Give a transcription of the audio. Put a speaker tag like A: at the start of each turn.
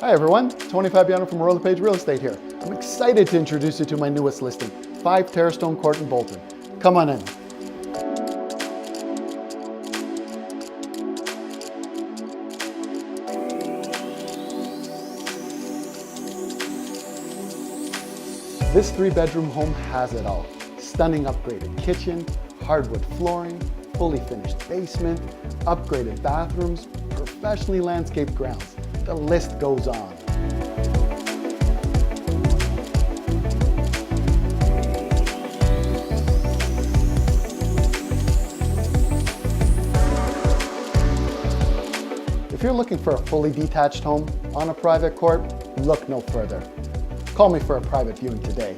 A: Hi everyone, Tony Fabiano from Royal LePage Real Estate here. I'm excited to introduce you to my newest listing, 5 Terrastone Crt in Bolton. Come on in. This 3-bedroom home has it all. Stunning upgraded kitchen, hardwood flooring, fully finished basement, upgraded bathrooms, professionally landscaped grounds. The list goes on. If you're looking for a fully detached home on a private court, look no further. Call me for a private viewing today.